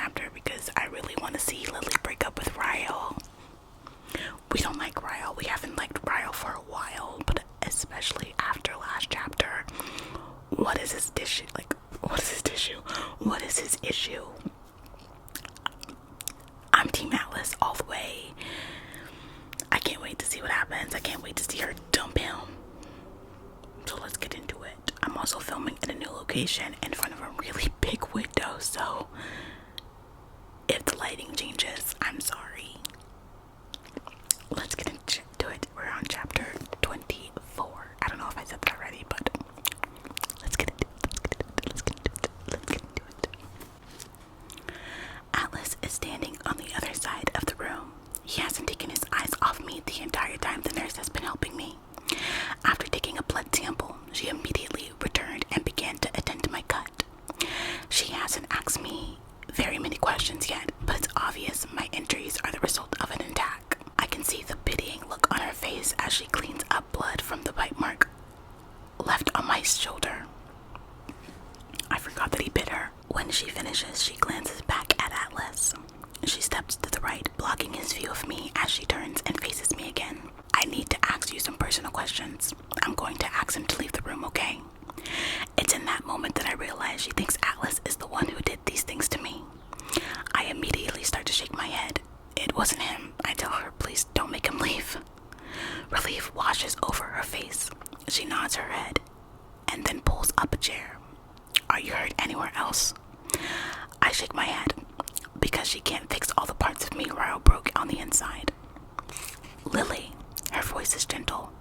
chapter because I really want to see Lily break up with Ryle. We don't like Ryle. We haven't liked Ryle for a while, but especially after last chapter. What is his issue? What is his issue? What is his issue? I'm Team Atlas all the way. I can't wait to see what happens. I can't wait to see her dump him. So let's get into it. I'm also filming in a new location in front of a really big window, so if the lighting changes, I'm sorry. Let's get into it. We're on chapter 24. I don't know if I said that already, but let's get into it. Atlas is standing on the other side of the room. He hasn't taken his eyes off me the entire time the nurse has been helping me. After taking a blood sample, she immediately returned and began to attend to my cut. She hasn't asked me very many questions yet, but it's obvious my injuries are the result of an attack. I can see the pitying look on her face as she cleans up blood from the bite mark left on my shoulder. I forgot that he bit her. When she finishes, she glances back at Atlas. She steps to the right, blocking his view of me as she turns and faces me again. I need to ask you some personal questions. I'm going to ask him to leave the room, okay? It's in that moment that I realize she thinks Atlas is the one who did these things to me. I immediately start to shake my head. It wasn't him. I tell her, please don't make him leave. Relief washes over her face. She nods her head and then pulls up a chair. Are you hurt anywhere else? I shake my head because she can't fix all the parts of me Ryle broke on the inside. Lily, her voice is gentle.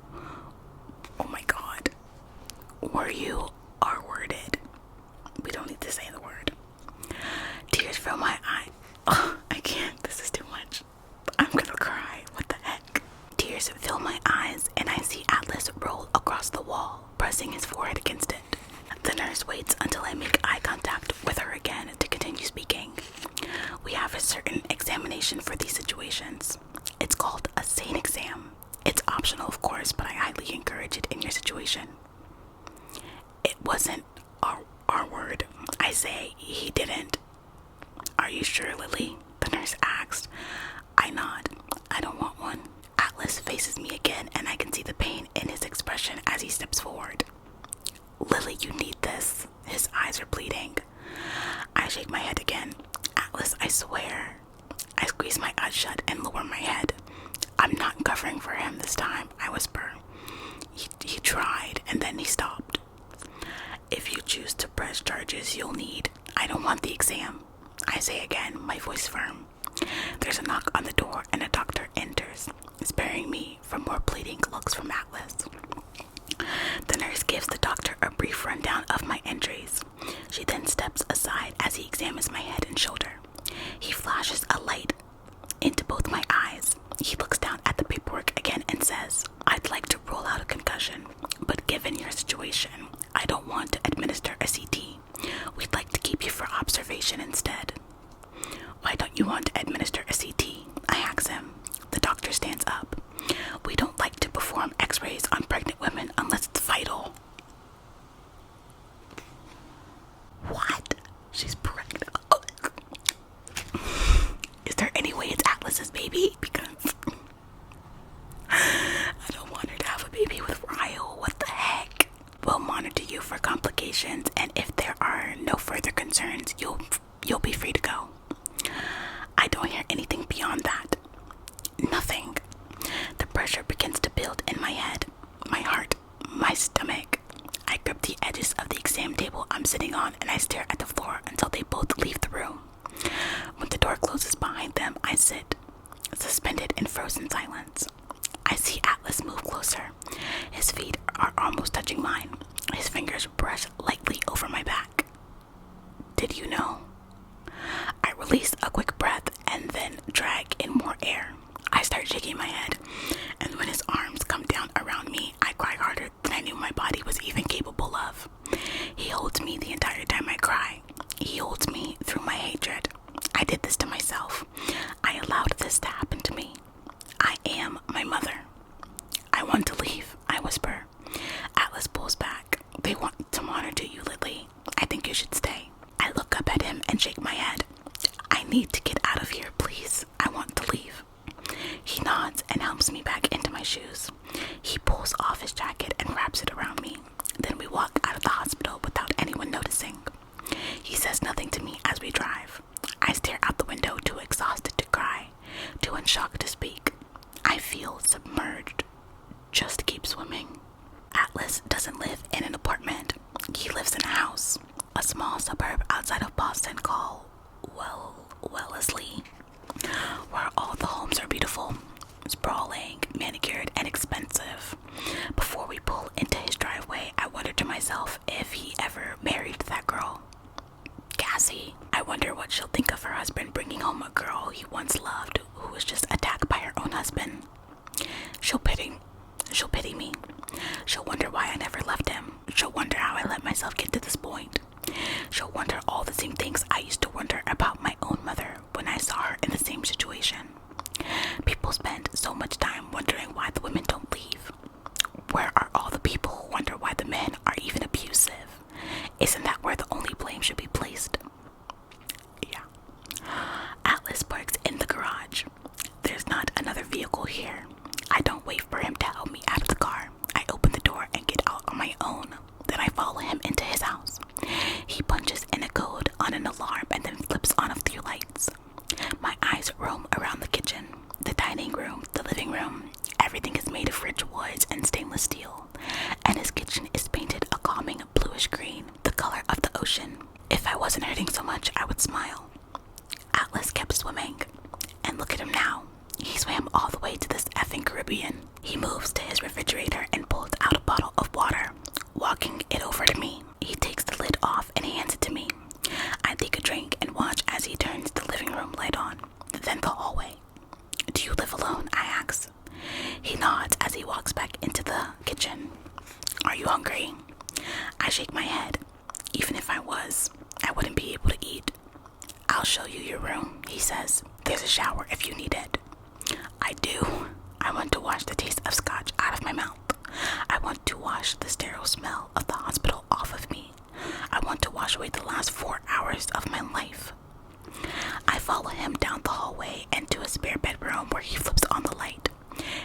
Oh my god. Were you R-worded? We don't need to say the word. Tears fill my eye. Oh, I can't. This is too much. I'm gonna cry. What the heck? Tears fill my eyes and I see Atlas roll across the wall, pressing his forehead against it. The nurse waits until I make eye contact with her again to continue speaking. We have a certain examination for these situations. It's called a SANE exam. It's optional, of course, but I highly encourage it in your situation. It wasn't our word. I say he didn't. Are you sure, Lily? The nurse asked. I nod. I don't want one. Atlas faces me again, and I can see the pain in his expression as he steps forward. Lily, you need this. His eyes are bleeding. I shake my head again. Atlas, I swear. I squeeze my eyes shut and lower my head. I'm not covering for him this time, I whisper. He tried, and then he stopped. If you choose to press charges you'll need, I don't want the exam. I say again, my voice firm. There's a knock on the door and a doctor enters, sparing me from more pleading looks from Atlas. The nurse gives the doctor a brief rundown of my injuries. She then steps aside as he examines my head and shoulder. He flashes a light into both my eyes. He looks down at the paperwork again and says, I'd like to rule out a concussion, but given your situation, I don't want to administer a CT. We'd like to keep you for observation instead. Why don't you want to administer a CT? I ask him. The doctor stands up. We don't like to perform x-rays on pregnant women unless it's vital. What? She's pregnant. Oh. Is there any way it's Atlas's baby? Because I don't want her to have a baby with Ryle. What the heck? We'll monitor you for complications, and if there are no further concerns, you'll be free to go. I don't hear anything beyond that. Nothing. The pressure begins to build in my head, my heart, my stomach. I grip the edges of the exam table I'm sitting on and I stare at the floor until they both leave the room. When the door closes behind them, I sit, suspended in frozen silence. I see Atlas move closer. His feet are almost touching mine. His fingers brush lightly over my back. Did you know? I release a quick breath and then drag in more air. I start shaking my head, and when his arms come down around me, I cry harder than I knew my body was even capable of. He holds me the entire time I cry. He holds me through my hatred. I did this to myself. I allowed this to happen to me. I am my mother. I want to leave, I whisper. Atlas pulls back. They want to monitor you, Lily. I think you should stay. I look up at him and shake my head. I need to get out of here, please. I want to leave. He nods and helps me back into my shoes. He pulls off his jacket and wraps it around me. Then we walk out of the hospital without anyone noticing. He says nothing to me as we drive. I stare out the window, too exhausted to cry, too in shock to speak. I feel submerged. Just keep swimming. Atlas doesn't live in an apartment. He lives in a house, a small suburb outside of Boston called Wellesley, where all the homes are beautiful, sprawling, manicured, and expensive. Before we pull into his driveway, I wonder to myself if he ever married that girl, Cassie. I wonder what she'll think of her husband bringing home a girl he once loved who was just attacked by her own husband. She'll pity me. She'll wonder why I never left him. She'll wonder how I let myself get to this point. She'll wonder all the same things I used to wonder about my own mother when I saw her in the same situation. People spend so much time wondering why the women don't leave. Where are all the people who wonder why the men are even abusive? Isn't that where the only blame should be placed? Yeah. Atlas parks in the garage. There's not another vehicle here. I don't wait for him to help me out of the car. I open the door and get out on my own. Then I follow him into his house. He punches in a code on an alarm and then flips on a few lights. My eyes roam around the kitchen, the dining room, the living room. Everything is made of rich woods and stainless steel, and his kitchen is painted a calming bluish green, the color of the ocean. If I wasn't hurting so much, I would smile. Atlas kept swimming, and look at him now. He swam all the way to this effing Caribbean. He moves to his refrigerator and pulls out a bottle of water, walking it over to me. He takes the lid off and hands it to me. I take a drink and watch as he turns the living room light on, then the hallway. Do you live alone? I ask. He nods as he walks back into the kitchen. Are you hungry? I shake my head. Even if I was, I wouldn't be able to eat. I'll show you your room, he says. There's a shower if you need it. I do. I want to wash the taste of scotch out of my mouth. I want to wash the sterile smell of the hospital off of me. I want to wash away the last 4 hours of my life. I follow him down the hallway and to a spare bedroom where he flips on the light.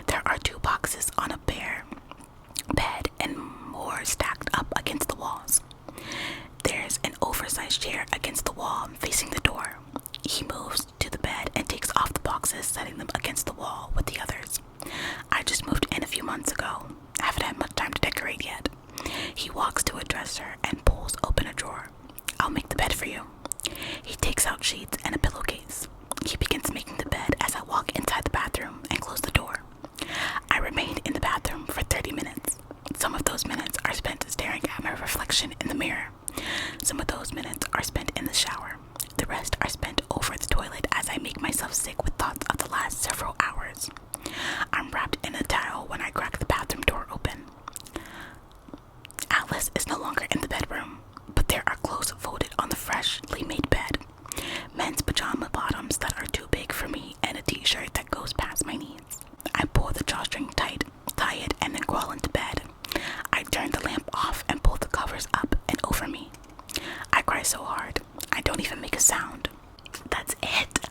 There are 2 boxes on a bare bed and more stacked up against the walls. There's an oversized chair against the wall facing the door. He moves to the bed and takes off the boxes, setting them against the wall with the others. I just moved in a few months ago. I haven't had much time to decorate yet. He walks to a dresser and pulls open a drawer. I'll make the bed for you. He takes out sheets and a pillowcase. He begins making the bed as I walk inside the bathroom and close the door. I remained in the bathroom for 30 minutes. Some of those minutes are spent staring at my reflection in the mirror. Some of those minutes are spent in the shower. The rest are spent over the toilet as I make myself sick with thoughts of the last several hours. I'm wrapped in a towel when I crack the bathroom door open. Atlas is no longer in the bedroom, but there are clothes folded on the freshly made bed. Men's pajama bottoms that are too big for me and a t-shirt that goes past my knees. I pull the drawstring tight, tie it, and then crawl into bed. I turn the lamp off and pull the covers up and over me. I cry so hard, I don't even make a sound. That's it.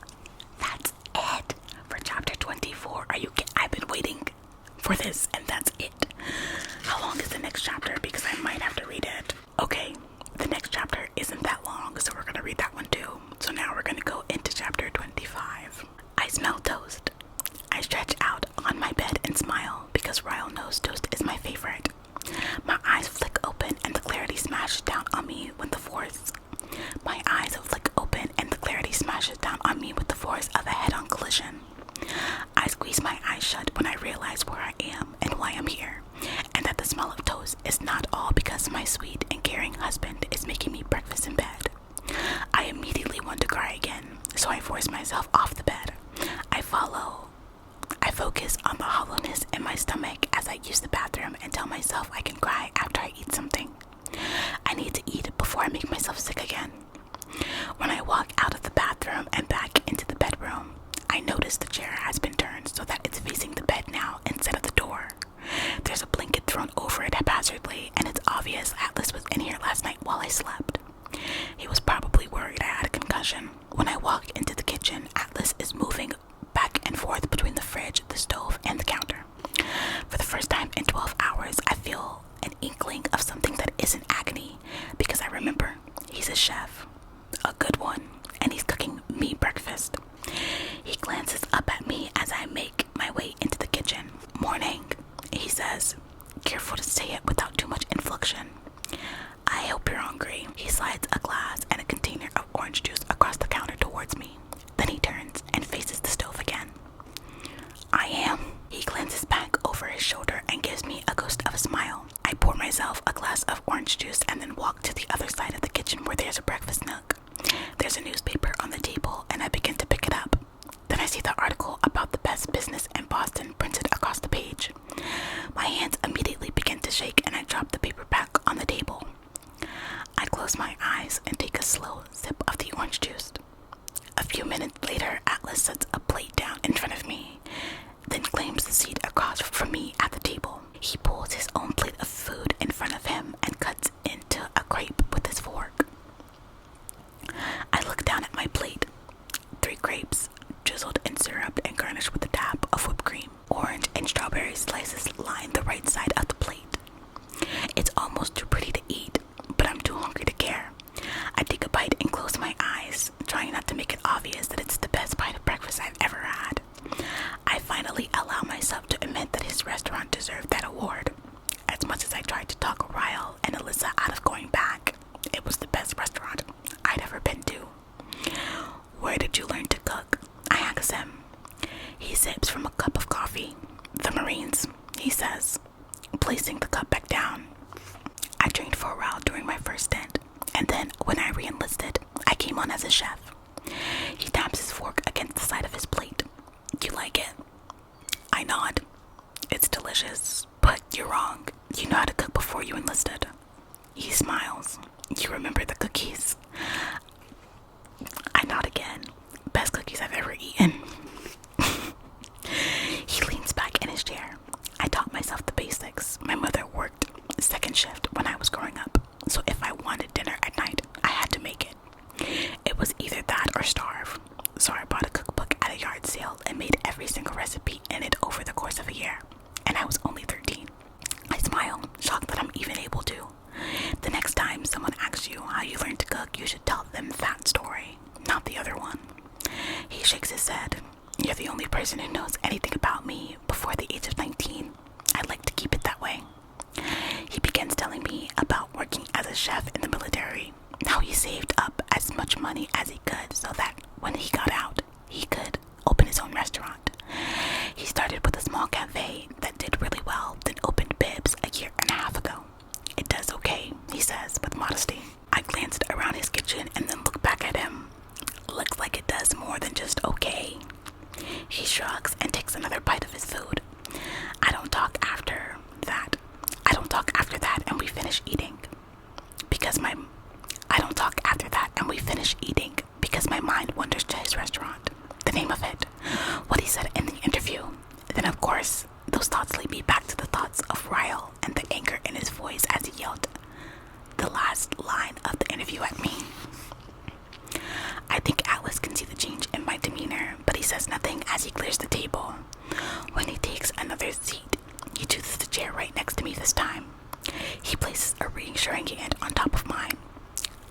That's it for chapter 24. I've been waiting for this, and that's it. How long is the next chapter? Because I might have to read it. Okay, the next chapter isn't that long, so we're gonna read that one too. So now we're gonna go into chapter 25. I smell toast. I stretch out on my bed and smile because royal nose toast is my favorite. My eyes flick open and the clarity smashes down on me with the force. My eyes flick open and the clarity smashes down on me with the force of a head-on collision. I squeeze my eyes shut when I realize where I am and why I'm here, and that the smell of toast is not all because my sweet and caring husband is making me breakfast in bed. I immediately want to cry again, so I force myself off the bed. I focus on the hollowness in my stomach as I use the bathroom and tell myself I can cry after I eat something. I need to eat before I make myself sick again. When I walk out of the bathroom and back into the bedroom, I notice the chair has been turned so that it's facing the bed now instead of the door. There's a blanket thrown over it haphazardly, and it's obvious Atlas was in here last night while I slept. He was probably worried I had a concussion. When I walk into the kitchen, Atlas is moving back and forth between the fridge, the stove, and the counter. For the first time in 12 hours, I feel an inkling of something that isn't agony, because I remember he's a chef, a good one, and he's cooking me breakfast. He glances up at me as I make my way into the kitchen. "Morning," he says, careful to say it without too much inflection. "I hope you're hungry." He slides a glass and a container of orange juice across the counter towards me. Then he turns and faces the stove again. "I am." He glances back over his shoulder and gives me a ghost of a smile. I pour myself a glass of orange juice and then walk to the other side of the kitchen where there's a breakfast nook. There's a newspaper on the table and I begin to pick it up. Then I see the article about the best business in Boston printed across the page. My hands immediately begin to shake and I drop the paper back on the table. I close my eyes and take a slow sip of the orange juice. A few minutes later, Atlas sets a plate down in front of me, then claims the seat across from me at the table. He pulls his own plate of food in front of him and cuts into a crepe with his fork. I look down at my plate. 3 grapes, drizzled in syrup and garnished with a dab of whipped cream. Orange and strawberry slices line the right side of the plate. It's almost too pretty to eat, but I'm too hungry to care. I take a bite and close my eyes, trying not to make it obvious that it's the best bite of breakfast I've ever had. I finally allow myself to admit that his restaurant deserved that award. As much as I tried to talk Ryle and Alyssa out of going back, it was the best restaurant I'd ever been to. "Where did you learn to cook?" I ask him. He sips from a cup of coffee. "The Marines," he says, placing the cup back down. "I trained for a while during my first stint, and then when I re-enlisted, I came on as a chef." He taps his fork against the side of his plate. "You like it?" I nod. "It's delicious, but you're wrong. You know how to cook before you enlisted." He smiles. "You remember the cookies?" I nod again. "Best cookies I've ever eaten." He leans back in his chair. I taught myself the basics. My mother worked second shift when I was growing up, so if I wanted dinner at night, I had to make it. It was either that or starve. So I bought a cookbook at a yard sale and made every single recipe in it over the course of a year. And I was only 13. I smile, shocked that I'm even able to. The next time someone asks you how you learned to cook, you should tell them that story, not the other one. He shakes his head. "You're the only person who knows anything about me before the age of 19. I'd like to keep it that way." He begins telling me about working as a chef in the military, how he saved up as much money as he could so that when he got out, he could open his own restaurant. He started with a small cafe that did really well, then opened Bibs a year and a half ago. "It does okay," he says with modesty. I glanced around his kitchen and then looked back at him. "Looks like it does more than just okay." He shrugs and takes another bite of his food. I don't talk after that and we finish eating because my mind wanders to his restaurant, the name of it, what he said in the interview. Then of course, those thoughts lead me back to the thoughts of Ryle and the anger in his voice as he yelled the last line of the interview at me. I think Atlas can see the change in my demeanor, but he says nothing as he clears the table. When he takes another seat, he chooses the chair right next to me this time. He places a reassuring hand on top of mine.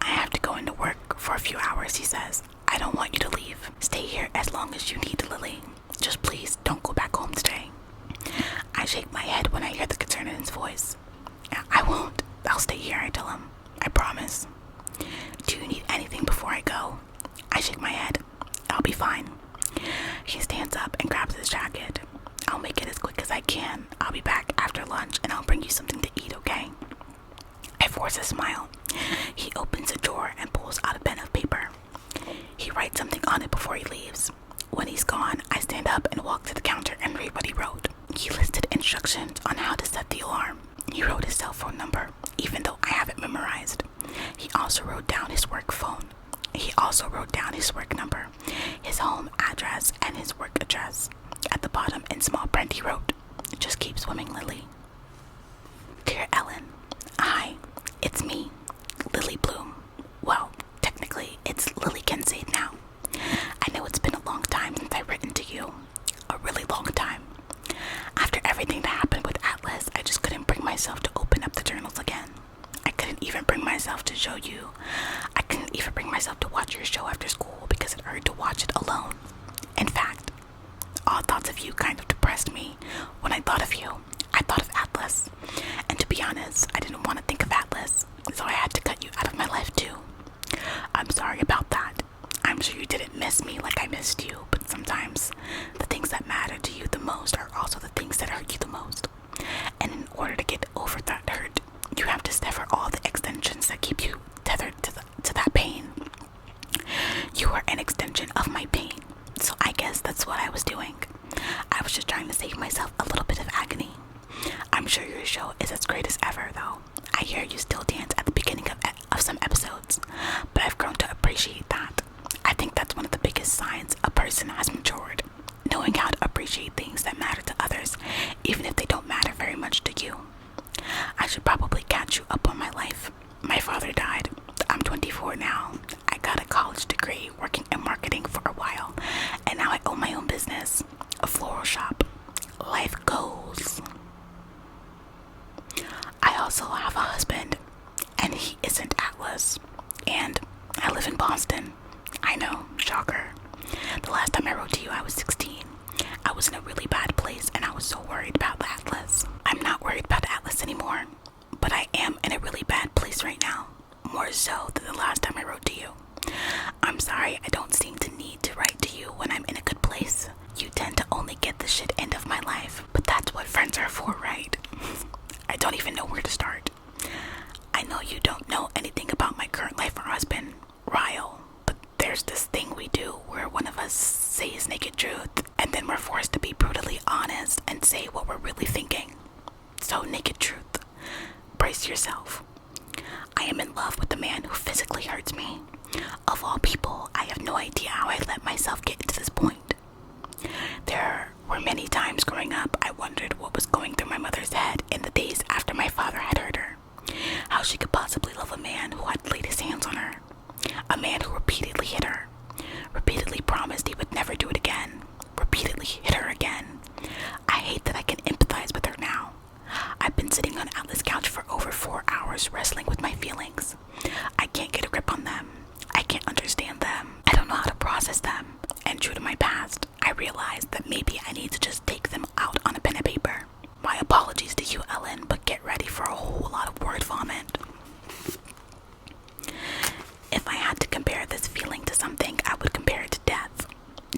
"I have to go into work for a few hours," he says. "I don't want you to leave. Stay here as long as you need, Lily. Just please don't go back home today." I shake my head when I hear the concern in his voice. "I won't. I'll stay here," I tell him. "I promise." "Do you need anything before I go?" I shake my head. "I'll be fine." He stands up and grabs his jacket. "I'll make it as quick as I can. I'll be back after lunch and I'll bring you something to eat, okay?" I force a smile. He opens a drawer and pulls out a pen of paper. He writes something on it before he leaves. When he's gone, I stand up and walk to the counter and read what he wrote. He listed instructions on how to set the alarm. He wrote his cell phone number, even though I have it memorized. He also wrote down his work phone. He also wrote down his work number, his home address, and his work address. At the bottom in small print he wrote, "Just keep swimming, Lily." "Dear Ellen, hi, it's me, Lily Bloom. Well, technically it's Lily Kincaid now. I know it's been wanted alone. In fact, all thoughts of you kind of depressed me. When I thought of you, I thought of Atlas. And to be honest, I didn't want to think of Atlas, so I had to cut you out of my life too. I'm sorry about that. I'm sure you didn't miss me like I missed you, but sometimes the things that matter to you the most are also the things that hurt you the most. And in order to get over that hurt, you have to sever all the extensions that keep you tethered to that pain. You are an extension of my pain, so I guess that's what I was doing. I was just trying to save myself a little bit of agony. I'm sure your show is as great as ever, though. I hear you still dance at the beginning of some episodes, but I've grown to appreciate that. I think that's one of the biggest signs a person has matured, knowing how to appreciate things that matter to others, even if they don't matter very much to you. I should probably catch you up on my life. My father died. I'm 24 now. I got a college degree working in marketing for a while, and now I own my own business, a floral shop. Life goes. I also have a husband, and he isn't Atlas. And I live in Boston. I know, shocker. The last time I wrote to you, I was 16. I was in a really bad place, and I was so worried about Atlas. I'm not worried about Atlas anymore, but I am in a really bad place right now. More so than the last time I wrote to you. I'm sorry I don't seem to need to write to you when I'm in a good place. You tend to only get the shit end of my life, but that's what friends are for, right? I don't even know where to start. I know you don't know anything about my current life or husband, Ryle, but there's this thing we do where one of us says naked truth, and then we're forced to be brutally honest and say what we're really thinking. So, naked truth. Brace yourself. I am in love with the man who physically hurts me. Of all people, I have no idea how I let myself get to this point. There were many times growing up I wondered what was going through my mother's head in the days after my father had hurt her. How she could possibly love a man who had laid his hands on her. A man who repeatedly hit her. Repeatedly promised he would never do it again. Repeatedly hit her again. I hate that I can empathize with her now. I've been sitting on Atlas' couch for over 4 hours wrestling with my feelings. I can't get a grip on them. I can't understand them. I don't know how to process them. And true to my past, I realized that maybe I need to just take them out on a pen and paper. My apologies to you, Ellen, but get ready for a whole lot of word vomit. If I had to compare this feeling to something, I would compare it to death.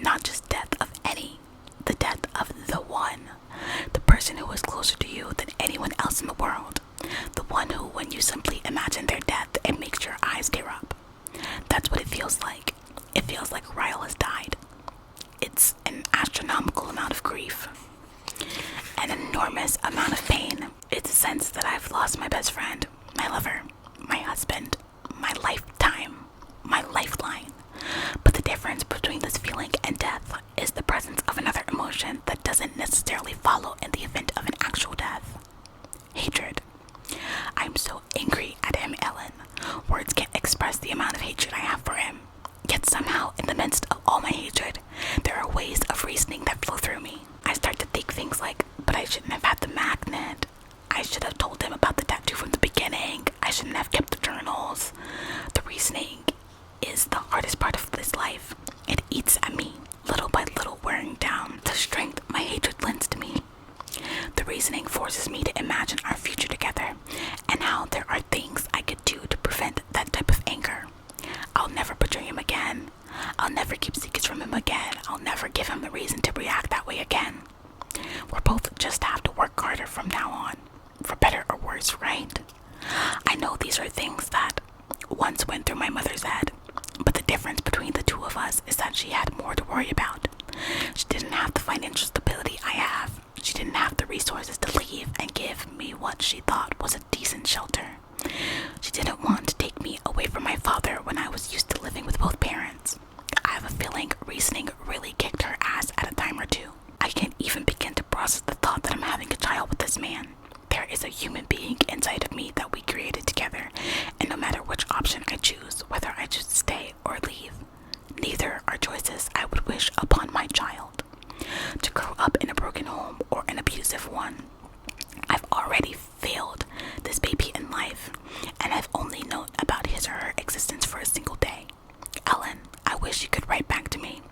Not just death of any, the death of the one. The person who is closer to you than anyone else in the world. The one who, when you simply imagine their death, it makes your eyes tear up. That's what it feels like. It feels like Ryle has died. It's an astronomical amount of grief. An enormous amount of pain. It's a sense that I've lost my best friend, my lover, my husband, my lifetime, my lifeline. But the difference between this feeling and death is the presence of another emotion that doesn't necessarily follow in the event of an actual death. Hatred. I'm so angry at him, Ellen. Words can't express the amount of hatred I have for him. Yet somehow, in the midst of all my hatred, there are ways of reasoning that flow through me. I start to think things like, but I shouldn't have had the magnet. I should have told him about the tattoo from the beginning. I shouldn't have kept the journals. The reasoning is the hardest part of this life. It eats at me, little by little, wearing down the strength my hatred lends to me. The reasoning forces me to imagine our future together and how there are things I could do to prevent that type of anger. I'll never betray him again. I'll never keep secrets from him again. I'll never give him the reason to react that way again. We're both just have to work harder from now on, for better or worse, right? I know these are things that once went through my mother's head, but the difference between the two of us is that she had more to worry about. She didn't have the financial stability I have. She didn't have the resources to leave and give me what she thought was a decent shelter. She didn't want to take me away from my father when I was used to living with both parents. I have a feeling reasoning really kicked her ass at a time or two. I can't even begin to process the thought that I'm having a child with this man. There is a human being inside of me that we created together, and no matter which option I choose, whether I choose to stay or leave, neither are choices I would wish upon my child. To grow up in a broken home or an abusive one. I've already failed this baby in life, and I've only known about his or her existence for a single day. Ellen, I wish you could write back to me.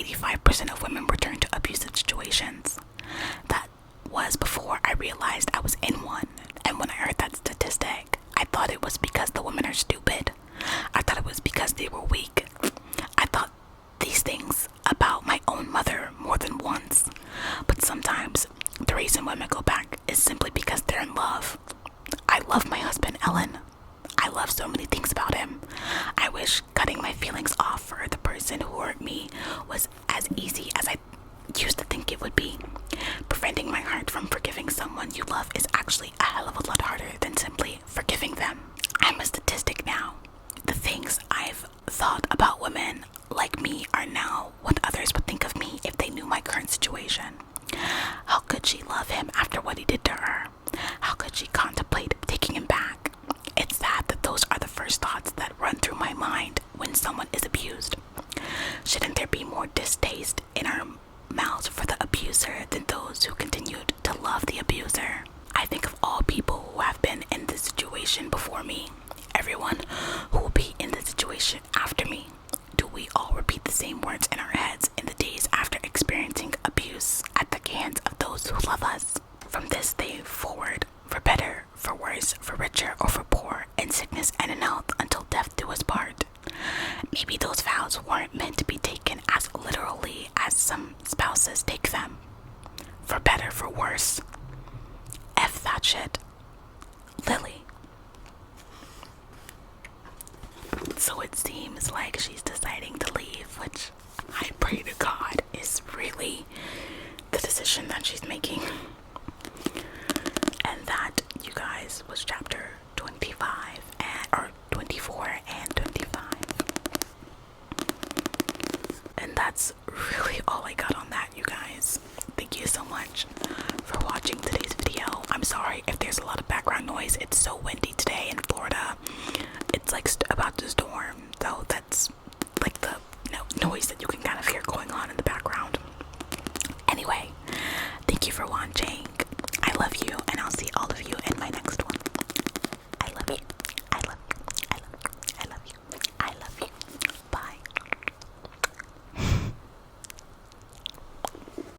85% of women return to abusive situations. That was before I realized I was in one. And when I heard that statistic, I thought it was because the women are stupid. I thought it was because they were weak. I thought these things about my own mother more than once. But sometimes the reason women go back is simply because they're in love. I love my husband, Ellen. I love so many things about him. I wish cutting my feelings off for the person who hurt me was as easy as I used to think it would be. Preventing my heart from forgiving someone you love is actually a hell of a lot harder than simply forgiving them. I'm a statistic now. The things I've thought about women like me are now what others would think of me if they knew my current situation. How could she love him after what he did to her? How could she contemplate taking him back? It's sad that those are the first thoughts that run through my mind when someone is abused. Shouldn't there be more distaste in our mouths for the abuser than those who continued to love the abuser? I think of all people who have been in this situation before me, everyone who will be in this situation after me. Do we all repeat the same words in our heads in the days after experiencing abuse at the hands of those who love us? From this day forward, for better, for worse, for richer or for poor, in sickness and in health, until death do us part. Maybe those vows weren't meant to be taken as literally as some spouses take them. For better, for worse. F that shit. Lily. So it seems like she's deciding to leave, which I pray to God is really the decision that she's making. And that, you guys, was chapter 24 and 25. And that's really all I got on that, you guys. Thank you so much for watching today's video. I'm sorry if there's a lot of background noise. It's so windy